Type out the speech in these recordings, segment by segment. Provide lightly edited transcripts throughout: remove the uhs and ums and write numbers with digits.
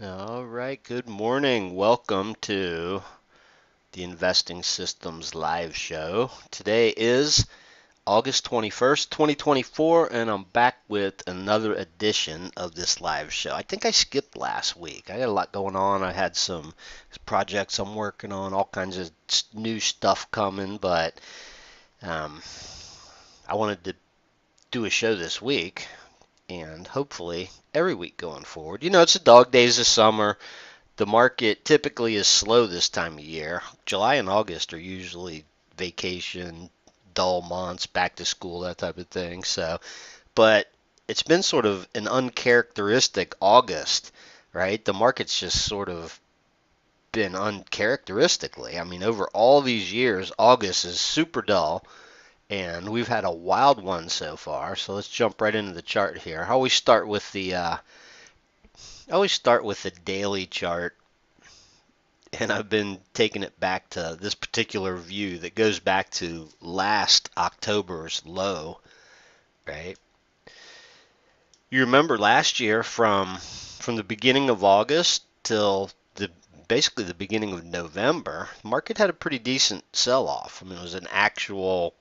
All right, good morning. Welcome to the Investing Systems live show. Today is August 21st, 2024, and I'm back with another edition of this live show. I think I skipped last week. I got a lot going on. I had some projects I'm working on, all kinds of new stuff coming, but um, I wanted to do a show this week and hopefully every week going forward. It's the dog days of summer. The market typically is slow this time of year. July and August are usually vacation, dull months, back to school, that type of thing. But it's been sort of an uncharacteristic August, right? The market's just sort of been uncharacteristically. I mean, over all these years, August is super dull, and we've had a wild one so far. So let's jump right into the chart here. I always start with the daily chart, and I've been taking it back to this particular view that goes back to last October's low, right? You remember last year from the beginning of August till basically the beginning of November, the market had a pretty decent sell-off. I mean, it was an actual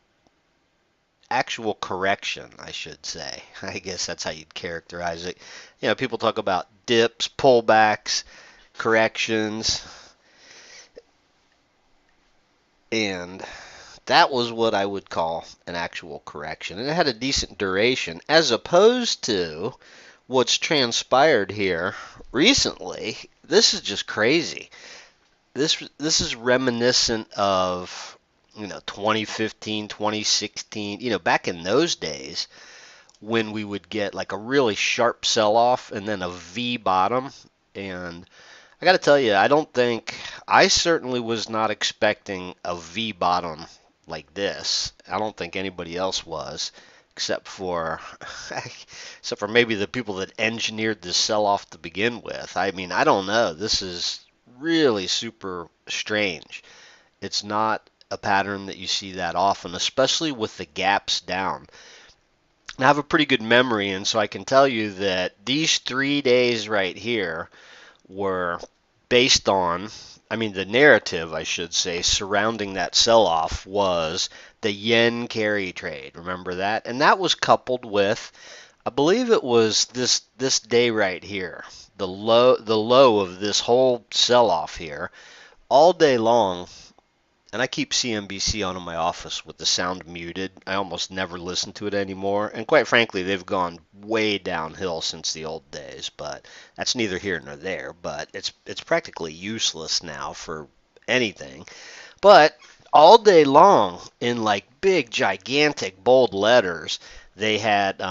correction, I should say. I guess that's how you'd characterize it. People talk about dips, pullbacks, corrections, and that was what I would call an actual correction. And it had a decent duration, as opposed to what's transpired here recently. This is just crazy. This is reminiscent of 2015, 2016, back in those days when we would get like a really sharp sell-off and then a V bottom. And I got to tell you, I certainly was not expecting a V bottom like this. I don't think anybody else was, except for except for maybe the people that engineered this sell-off to begin with. I mean, I don't know. This is really super strange. It's not a pattern that you see that often, especially with the gaps down. I have a pretty good memory, and so I can tell you that these 3 days right here were based on, I mean, the narrative, I should say, surrounding that sell off was the yen carry trade. Remember that? And that was coupled with, I believe it was this day right here, the low of this whole sell off here, all day long. And I keep CNBC on in my office with the sound muted. I almost never listen to it anymore. And quite frankly, they've gone way downhill since the old days, but that's neither here nor there. But it's practically useless now for anything. But all day long, in like big, gigantic, bold letters, they had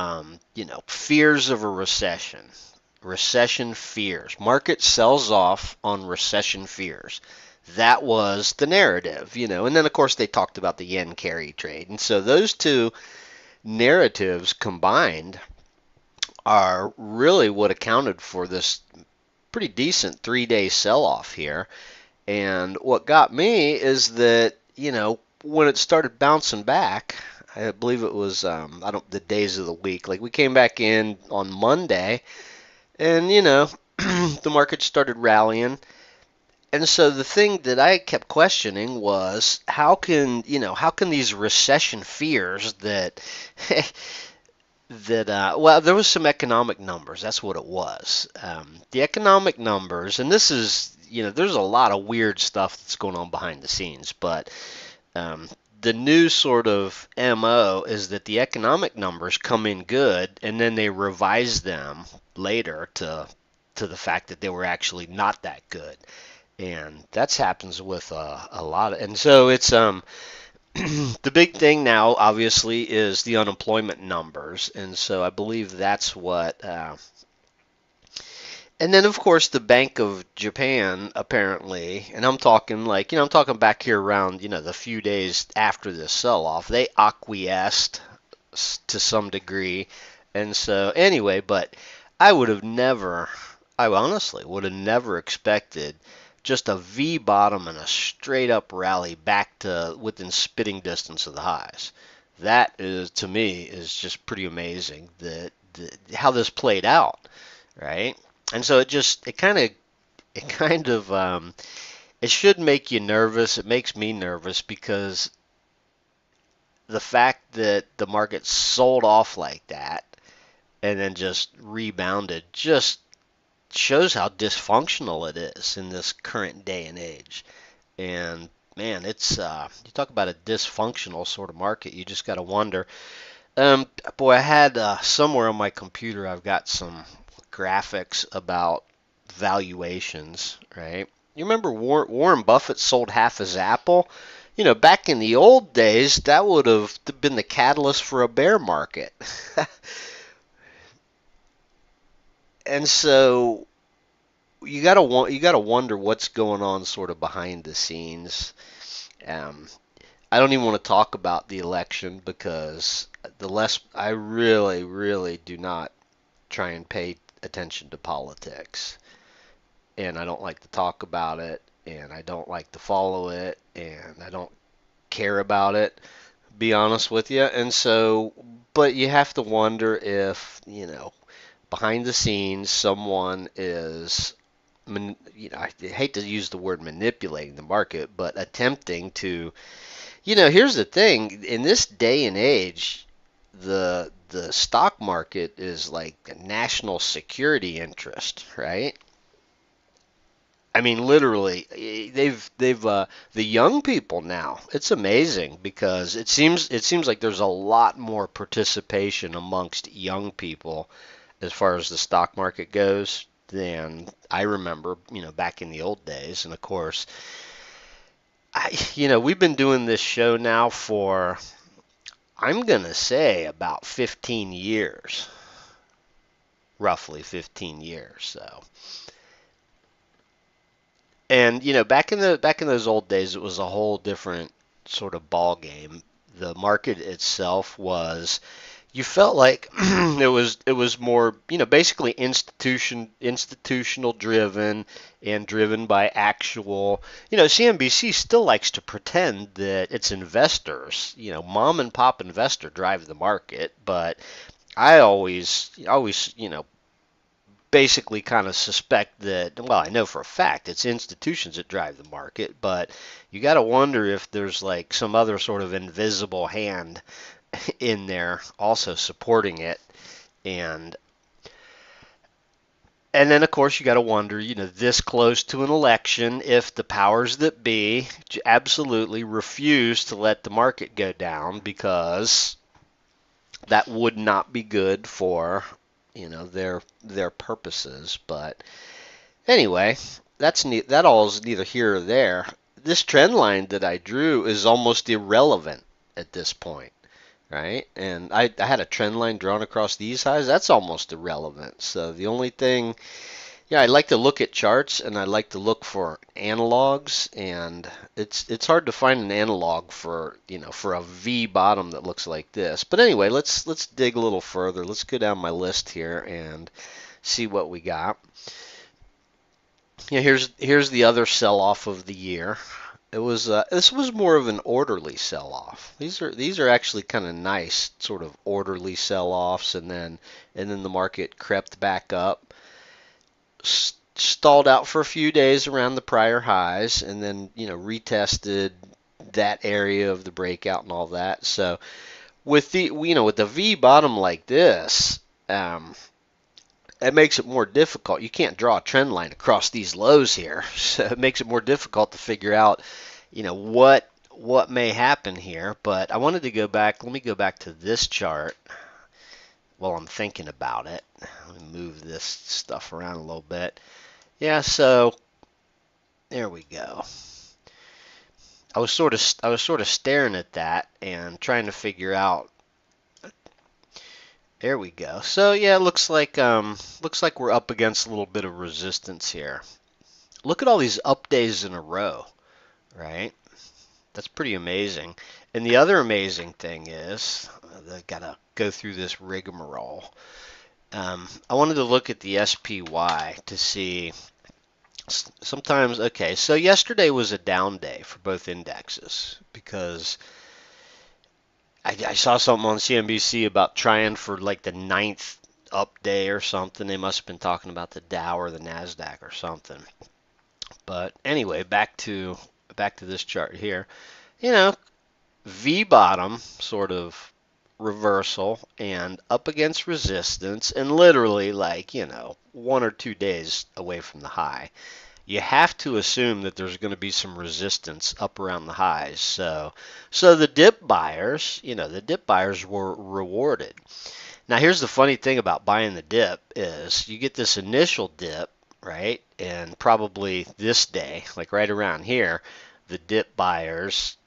fears of a recession. Recession fears. Market sells off on recession fears. That was the narrative. And then of course they talked about the yen carry trade. And so those two narratives combined are really what accounted for this pretty decent 3 day sell off here. And what got me is that, when it started bouncing back, I believe it was I don't the days of the week. Like we came back in on Monday, and the market started rallying. And so the thing that I kept questioning was how can these recession fears that well, there was some economic numbers. That's what it was. The economic numbers, and this is there's a lot of weird stuff that's going on behind the scenes, but um, the new sort of MO is that the economic numbers come in good, and then they revise them later to the fact that they were actually not that good. And that's happens with a lot of, and so it's the big thing now obviously is the unemployment numbers, and so I believe that's what and then of course the Bank of Japan apparently, and I'm talking like I'm talking back here around the few days after this sell-off, they acquiesced to some degree. And so anyway, but I would have never, I honestly would have never expected just a V bottom and a straight up rally back to within spitting distance of the highs. That is, to me, is just pretty amazing that how this played out, right? And so it kind of it should make you nervous. It makes me nervous because the fact that the market sold off like that and then just rebounded just shows how dysfunctional it is in this current day and age. And man, it's you talk about a dysfunctional sort of market. You just got to wonder. Boy, I had somewhere on my computer, I've got some graphics about valuations, right? You remember Warren Buffett sold half his Apple? You know, back in the old days, that would have been the catalyst for a bear market. And so you gotta wonder what's going on sort of behind the scenes. Um, I don't even want to talk about the election because the less I really do not try and pay attention to politics, and I don't like to talk about it, and I don't like to follow it, and I don't care about it. Be honest with you, and so, but you have to wonder if behind the scenes someone is I hate to use the word manipulating the market, but attempting to, here's the thing, in this day and age, the stock market is like a national security interest, right? I mean, literally, the young people now. It's amazing because it seems like there's a lot more participation amongst young people as far as the stock market goes than I remember, back in the old days. And of course, we've been doing this show now for, I'm gonna say, about 15 years, roughly 15 years. So, and back in those old days, it was a whole different sort of ball game. The market itself was, you felt like it was more, basically institutional driven and driven by actual, CNBC still likes to pretend that it's investors, mom and pop investor drive the market, but I always, basically kind of suspect that, well, I know for a fact it's institutions that drive the market, but you got to wonder if there's like some other sort of invisible hand in there also supporting it. And and then of course you got to wonder, this close to an election, if the powers that be absolutely refuse to let the market go down, because that would not be good for, their purposes. But anyway, that all is neither here or there. This trend line that I drew is almost irrelevant at this point, right? And I had a trend line drawn across these highs. That's almost irrelevant. So the only thing, yeah, I like to look at charts and I like to look for analogs, and it's hard to find an analog for, for a V bottom that looks like this. But anyway, let's dig a little further. Let's go down my list here and see what we got. Yeah, here's the other sell-off of the year. This was more of an orderly sell-off. These are actually kind of nice, sort of orderly sell-offs, and then the market crept back up, stalled out for a few days around the prior highs, and then retested that area of the breakout and all that. So with the V bottom like this, it makes it more difficult. You can't draw a trend line across these lows here, so it makes it more difficult to figure out, what may happen here. But I wanted to go back. Let me go back to this chart while I'm thinking about it. Let me move this stuff around a little bit. Yeah, so there we go. I was sort of staring at that and trying to figure out. There we go. So yeah, it looks like we're up against a little bit of resistance here. Look at all these up days in a row, right? That's pretty amazing. And the other amazing thing is, I gotta go through this rigmarole. I wanted to look at the SPY to see. Sometimes, okay, so yesterday was a down day for both indexes because I saw something on CNBC about trying for like the ninth up day or something. They must have been talking about the Dow or the Nasdaq or something. But anyway, back to this chart here. You know, V bottom sort of reversal and up against resistance, and literally like, 1 or 2 days away from the high. You have to assume that there's going to be some resistance up around the highs. So the dip buyers, the dip buyers were rewarded. Now here's the funny thing about buying the dip is you get this initial dip, right? And probably this day, like right around here, the dip buyers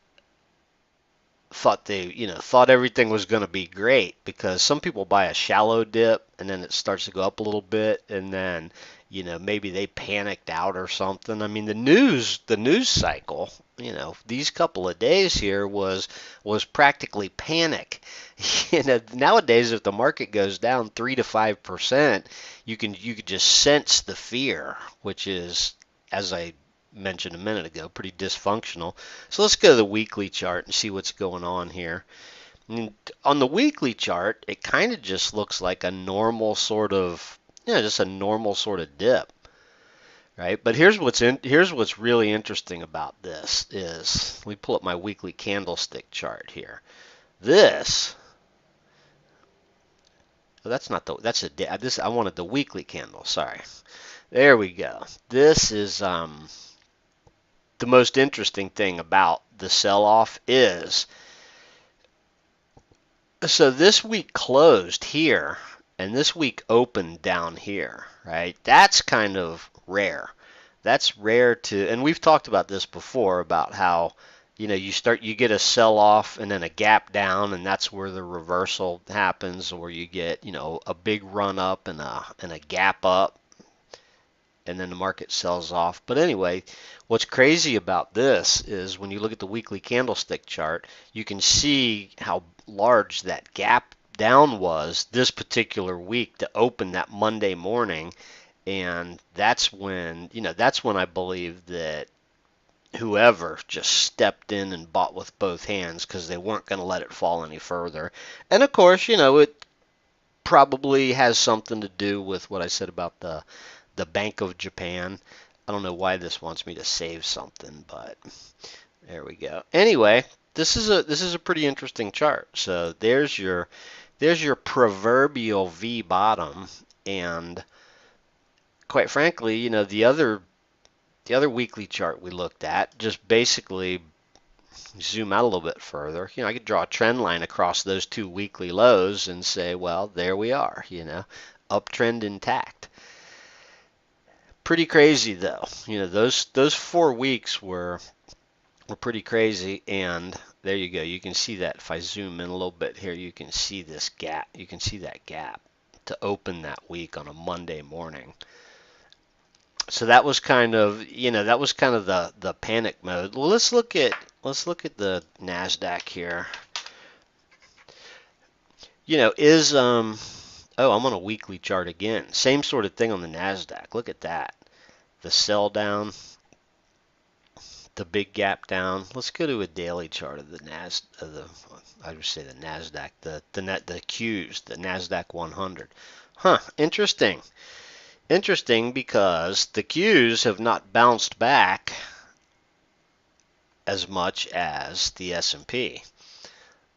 thought everything was going to be great, because some people buy a shallow dip and then it starts to go up a little bit, and then maybe they panicked out or something. I mean, the news cycle, these couple of days here was practically panic. Nowadays if the market goes down 3 to 5%, you could just sense the fear, which is, as I mentioned a minute ago, pretty dysfunctional. So let's go to the weekly chart and see what's going on here. And on the weekly chart, it kind of just looks like a normal sort of, just a normal sort of dip, right? But here's what's really interesting about this is, let me pull up my weekly candlestick chart here. This, oh, that's not the, that's a, this, I wanted the weekly candle, sorry. There we go. This is, the most interesting thing about the sell-off is, so this week closed here and this week opened down here, right? That's kind of rare. That's rare and we've talked about this before, about how, you get a sell-off and then a gap down, and that's where the reversal happens, or you get, a big run up and a gap up, and then the market sells off. But anyway, what's crazy about this is when you look at the weekly candlestick chart, you can see how large that gap down was this particular week to open that Monday morning. And that's when I believe that whoever just stepped in and bought with both hands, because they weren't going to let it fall any further. And of course, it probably has something to do with what I said about the Bank of Japan. I don't know why this wants me to save something, but there we go. Anyway, this is a pretty interesting chart. So there's your proverbial V bottom, and quite frankly, the other weekly chart we looked at, just basically zoom out a little bit further, I could draw a trend line across those two weekly lows and say, well, there we are, uptrend intact. Pretty crazy though. Those 4 weeks were pretty crazy, and there you go. You can see that if I zoom in a little bit here, you can see this gap. You can see that gap to open that week on a Monday morning. So that was kind of, the panic mode. Well, let's look at the Nasdaq here. Oh, I'm on a weekly chart again. Same sort of thing on the Nasdaq. Look at that. The sell down, the big gap down. Let's go to a daily chart of the I would say the Nasdaq, the Qs, the Nasdaq 100. Huh, interesting. Interesting, because the Qs have not bounced back as much as the S&P.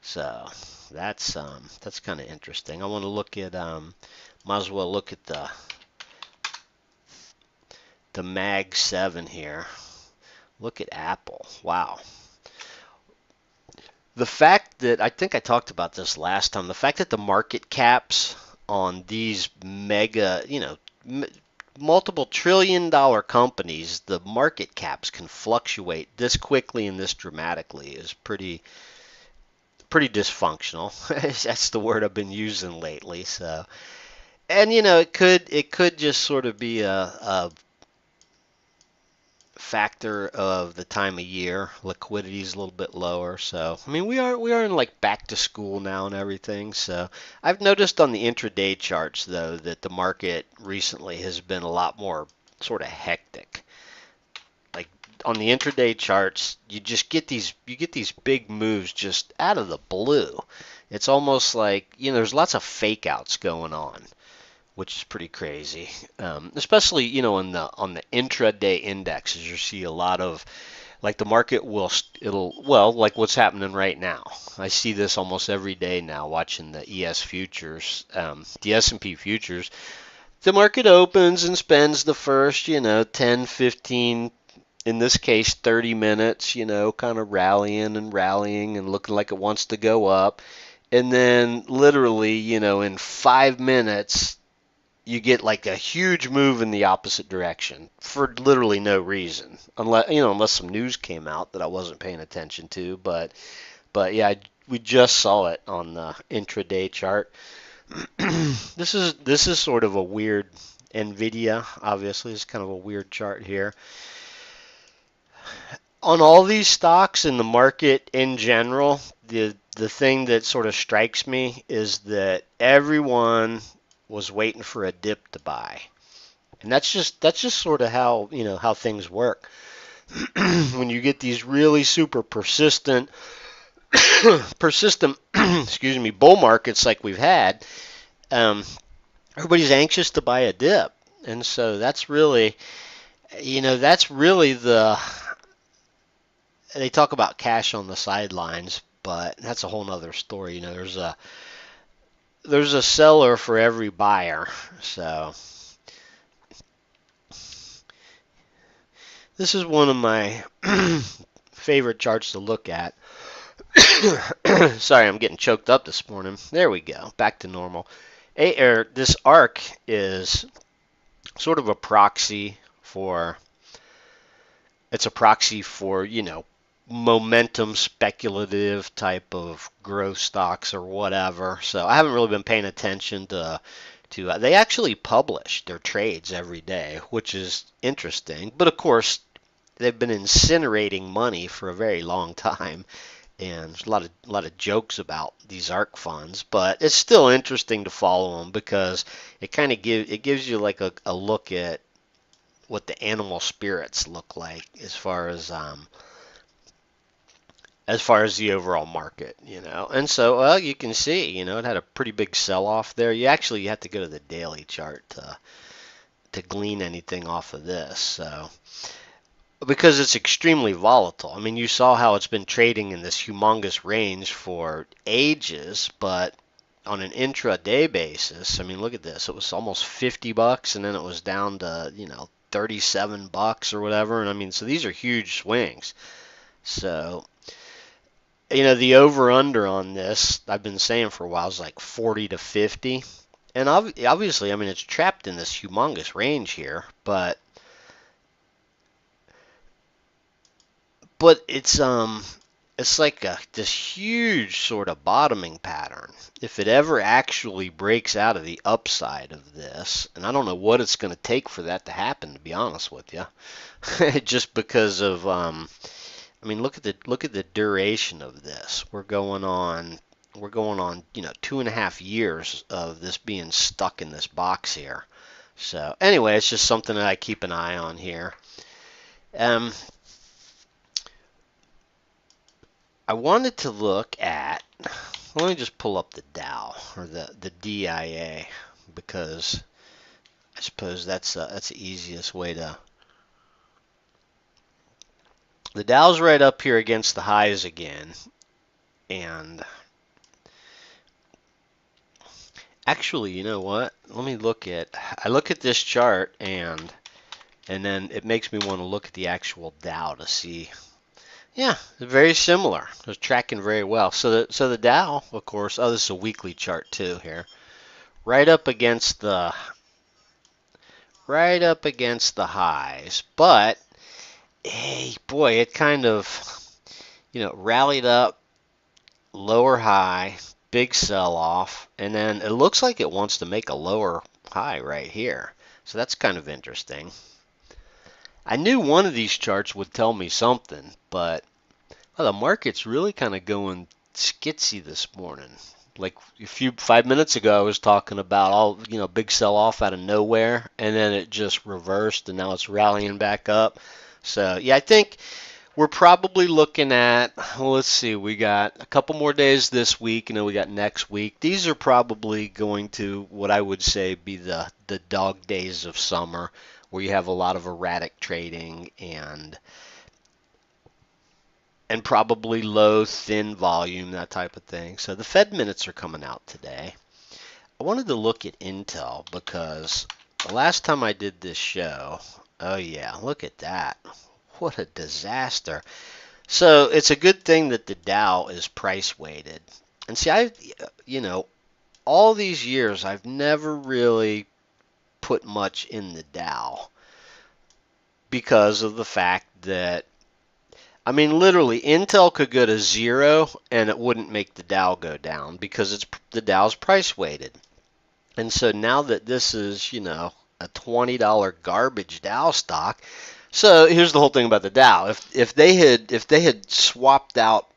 So that's kind of interesting. I want to look at might as well look at the Mag 7 here. Look at Apple. Wow. The fact that, I think I talked about this last time, the fact that the market caps on these mega, multiple $trillion companies, the market caps can fluctuate this quickly and this dramatically is pretty dysfunctional. That's the word I've been using lately. So, and it could just sort of be a factor of the time of year. Liquidity is a little bit lower. So, I mean, we are in like back to school now and everything. So, I've noticed on the intraday charts though that the market recently has been a lot more sort of hectic. Like on the intraday charts, you get these big moves just out of the blue. It's almost like, there's lots of fake outs going on. which is pretty crazy. Especially, you know, on the intraday indexes, you see a lot of like the market will it'll well like what's happening right now. I see this almost every day now watching the ES futures, the S&P futures. The market opens and spends the first, you know, 10, 15, in this case 30 minutes, you know, kind of rallying and looking like it wants to go up. And then literally, you know, in 5 minutes, you get like a huge move in the opposite direction for literally no reason, unless some news came out that I wasn't paying attention to. But yeah, we just saw it on the intraday chart. This is sort of a weird Nvidia. Obviously, it's kind of a weird chart here. On all these stocks in the market in general, the thing that sort of strikes me is that everyone was waiting for a dip to buy. And that's just sort of how, you know, how things work. When you get these really super persistent excuse me, bull markets like we've had, um, everybody's anxious to buy a dip. And so that's really, you know, that's really they talk about cash on the sidelines, but that's a whole nother story. You know, there's a seller for every buyer. So this is one of my favorite charts to look at. Sorry, I'm getting choked up this morning. There we go, back to normal. This arc is sort of a proxy for, it's a proxy for, you know, momentum speculative type of growth stocks or whatever. So I haven't really been paying attention to they actually publish their trades every day, which is interesting. But of course, they've been incinerating money for a very long time, and there's a lot of jokes about these ARK funds, but it's still interesting to follow them because it kind of gives you like a look at what the animal spirits look like as far as the overall market, you know. And so, well, you can see, you know, it had a pretty big sell-off there. You have to go to the daily chart to glean anything off of this. So, because it's extremely volatile. I mean, you saw how it's been trading in this humongous range for ages, but on an intraday basis, I mean, look at this. It was almost $50, and then it was down to, you know, $37 or whatever. And I mean, so these are huge swings. So, you know, the over-under on this, I've been saying for a while, is like 40 to 50. And obviously, I mean, it's trapped in this humongous range here, but it's like this huge sort of bottoming pattern. If it ever actually breaks out of the upside of this, and I don't know what it's going to take for that to happen, to be honest with you, just because of I mean, look at the duration of this. We're going on, you know, 2.5 years of this being stuck in this box here. So anyway, it's just something that I keep an eye on here. I wanted to look at, let me just pull up the Dow, or the DIA, because I suppose that's the easiest way to. The Dow's right up here against the highs again, and actually, you know what? I look at this chart, and then it makes me want to look at the actual Dow to see. Yeah, very similar. It's tracking very well. So the Dow, of course. Oh, this is a weekly chart too here. Right up against the highs, but hey, boy, it kind of, you know, rallied up, lower high, big sell-off, and then it looks like it wants to make a lower high right here. So that's kind of interesting. I knew one of these charts would tell me something, but the market's really kind of going skitsy this morning. Like 5 minutes ago, I was talking about all, you know, big sell-off out of nowhere, and then it just reversed, and now it's rallying back up. So yeah, I think We're probably looking at, well, let's see, we got a couple more days this week, and then we got next week. These are probably going to, what I would say, be the dog days of summer, where you have a lot of erratic trading and probably low, thin volume, that type of thing. So the Fed minutes are coming out today. I wanted to look at Intel because the last time I did this show, oh yeah, look at that. What a disaster. So it's a good thing that the Dow is price weighted. And see, all these years I've never really put much in the Dow because of the fact that, I mean, literally, Intel could go to zero and it wouldn't make the Dow go down because the Dow's price weighted. And so now that this is, a $20 garbage Dow stock. So here's the whole thing about the Dow. If they had swapped out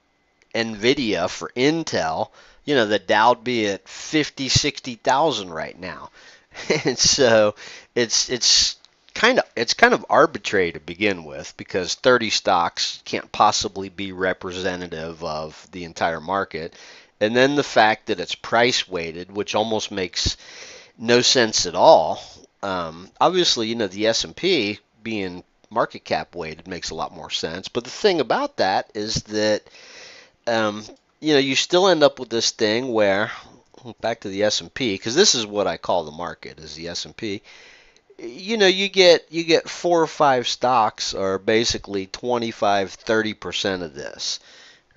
Nvidia for Intel, the Dow would be at 50, 60,000 right now. And so it's kind of arbitrary to begin with because 30 stocks can't possibly be representative of the entire market. And then the fact that it's price weighted, which almost makes no sense at all. Obviously, the S&P being market cap weighted makes a lot more sense. But the thing about that is that, you still end up with this thing where, back to the S&P, because this is what I call the market, is the S&P. You get 4 or 5 stocks are basically 25, 30% of this,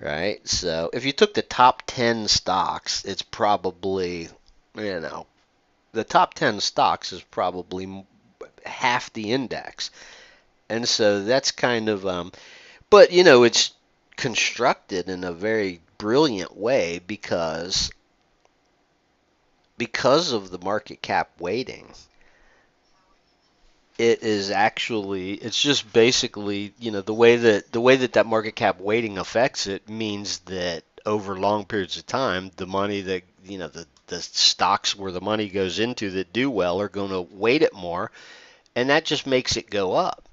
right? So if you took the top 10 stocks, it's probably, the top 10 stocks is probably half the index. And so that's kind of, but it's constructed in a very brilliant way because of the market cap weighting. It's just basically, the way that market cap weighting affects it means that over long periods of time, the money that, the stocks where the money goes into that do well are going to weight it more, and that just makes it go up,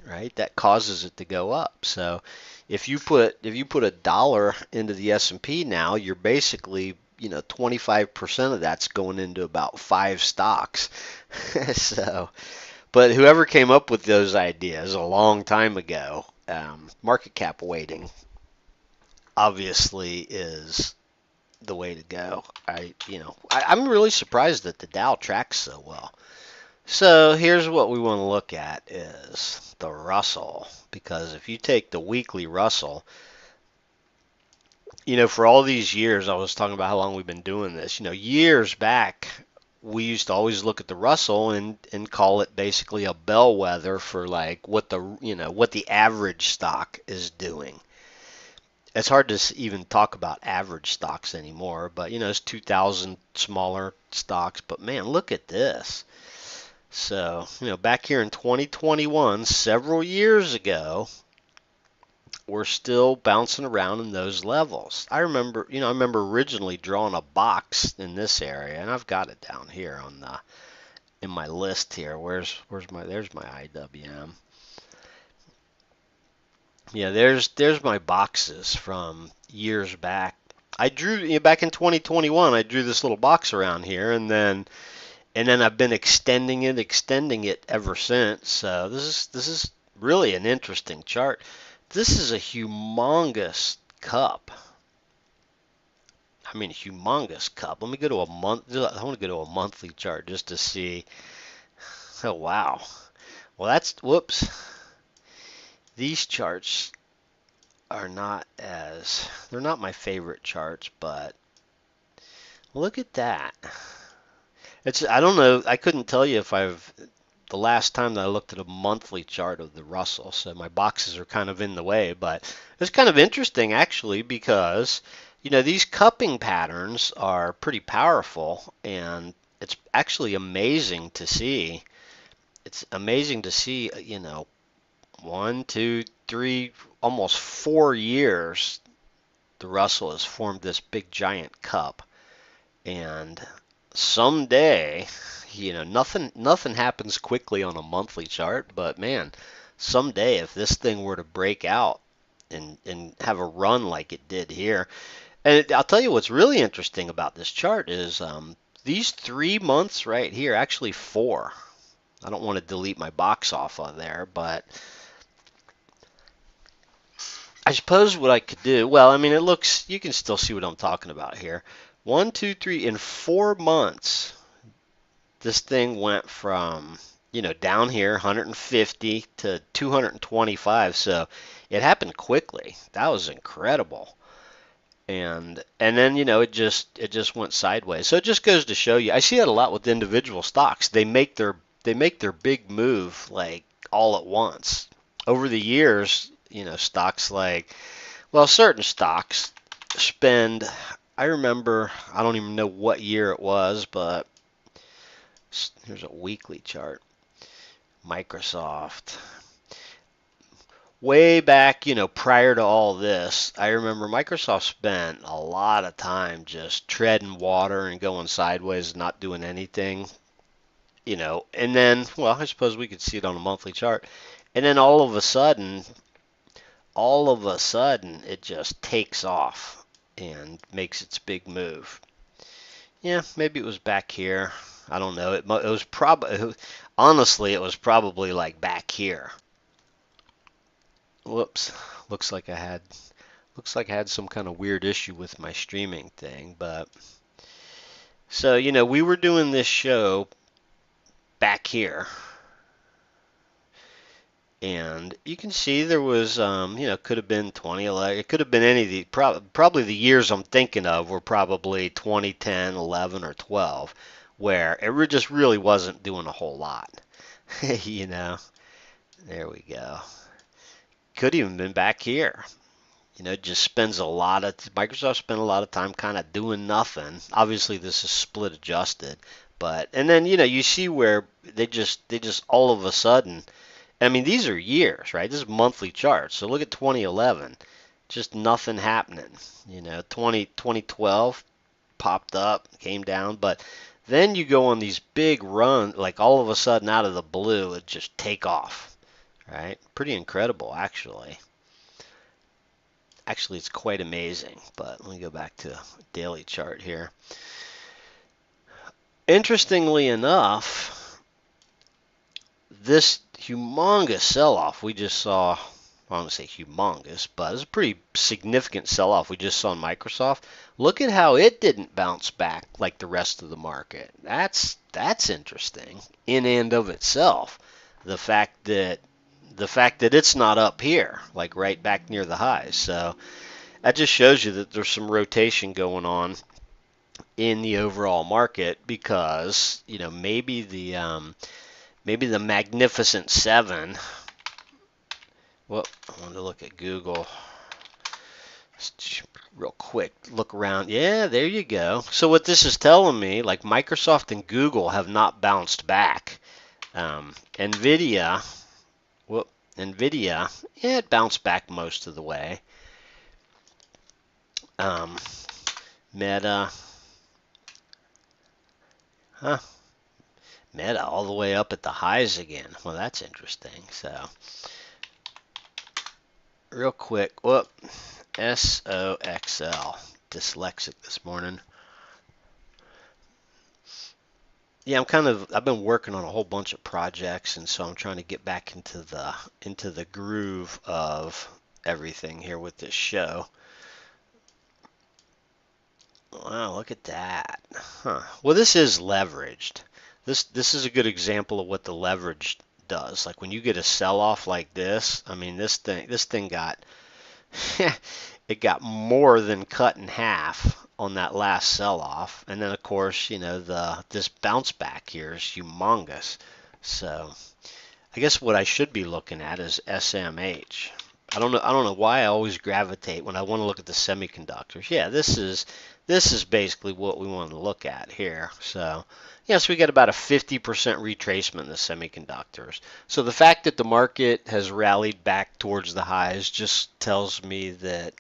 right? That causes it to go up. So if you put $1 into the S&P now, you're basically, 25% of that's going into about 5 stocks. So, but whoever came up with those ideas a long time ago, market cap weighting obviously is the way to go. I'm really surprised that the Dow tracks so well. So here's what we want to look at is the Russell, because if you take the weekly Russell, for all these years, I was talking about how long we've been doing this. Years back, we used to always look at the Russell and call it basically a bellwether for like what the average stock is doing. It's hard to even talk about average stocks anymore, but it's 2,000 smaller stocks. But man, look at this. So, back here in 2021, several years ago, we're still bouncing around in those levels. I remember originally drawing a box in this area, and I've got it down here in my list here. There's my IWM. Yeah, there's my boxes from years back. I drew back in 2021. I drew this little box around here, and then I've been extending it ever since. So this is really an interesting chart. This is a humongous cup. I mean, a humongous cup. Let me go to a month. I want to go to a monthly chart just to see. Oh wow. Well, whoops. These charts are they're not my favorite charts, but look at that. I don't know, I couldn't tell you the last time that I looked at a monthly chart of the Russell, so my boxes are kind of in the way, but it's kind of interesting actually because, these cupping patterns are pretty powerful, and it's actually amazing to see. It's amazing to see, 1, 2, 3, almost 4 years, the Russell has formed this big giant cup, and someday, nothing happens quickly on a monthly chart, but man, someday if this thing were to break out and have a run like it did here. And I'll tell you what's really interesting about this chart is these 3 months right here, actually four. I don't want to delete my box off on there, but I suppose what I could do, well, I mean, it looks, you can still see what I'm talking about here. 1, 2, 3, in 4 months, this thing went from, down here, 150 to 225. So it happened quickly. That was incredible. And then it just went sideways. So it just goes to show you. I see that a lot with individual stocks. They make their big move like all at once. Over the years, stocks like, well, certain stocks spend, I remember, I don't even know what year it was, but here's a weekly chart. Microsoft. Way back, prior to all this, I remember Microsoft spent a lot of time just treading water and going sideways, not doing anything, and then, well, I suppose we could see it on a monthly chart. And then all of a sudden, it just takes off and makes its big move. Yeah, maybe it was back here. I don't know. It was probably, honestly, it was probably like back here. Whoops. Looks like I had some kind of weird issue with my streaming thing, but so, we were doing this show back here. And you can see there was, could have been 2011. It could have been any of the, probably the years I'm thinking of were probably 2010, 11, or 12, where it just really wasn't doing a whole lot. There we go. Could even been back here. Just spends Microsoft spent a lot of time kind of doing nothing. Obviously, this is split adjusted, but, and then, you see where they just all of a sudden, I mean, these are years, right? This is monthly charts. So look at 2011, just nothing happening. 2012 popped up, came down, but then you go on these big runs, like all of a sudden out of the blue, it just take off, right? Pretty incredible, actually. Actually, it's quite amazing, but let me go back to daily chart here. Interestingly enough, this humongous sell-off we just saw, I don't want to say humongous, but it's a pretty significant sell-off we just saw in Microsoft. Look at how it didn't bounce back like the rest of the market. That's interesting in and of itself. The fact that it's not up here, like right back near the highs. So that just shows you that there's some rotation going on in the overall market because, maybe the Magnificent Seven. Well, I wanted to look at Google real quick. Look around. Yeah, there you go. So what this is telling me, like Microsoft and Google have not bounced back. Nvidia, yeah, it bounced back most of the way. Meta, Meta all the way up at the highs again. Well, that's interesting. So, real quick, SOXL, dyslexic this morning. Yeah, I've been working on a whole bunch of projects, and so I'm trying to get back into the groove of everything here with this show. Wow, look at that. Huh. Well, this is leveraged. This is a good example of what the leverage does. Like when you get a sell-off like this, I mean, this thing got it got more than cut in half on that last sell-off, and then of course, this bounce back here is humongous. So I guess what I should be looking at is SMH. I don't know why I always gravitate when I want to look at the semiconductors. Yeah, this is basically what we want to look at here. So yes, we get about a 50% retracement in the semiconductors. So the fact that the market has rallied back towards the highs just tells me that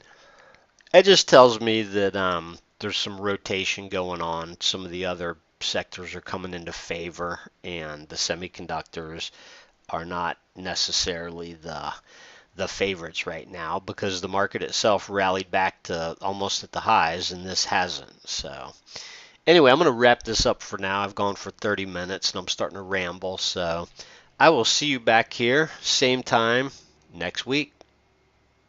there's some rotation going on. Some of the other sectors are coming into favor, and the semiconductors are not necessarily the favorites right now because the market itself rallied back to almost at the highs and this hasn't. So anyway, I'm going to wrap this up for now. I've gone for 30 minutes and I'm starting to ramble. So I will see you back here, same time next week.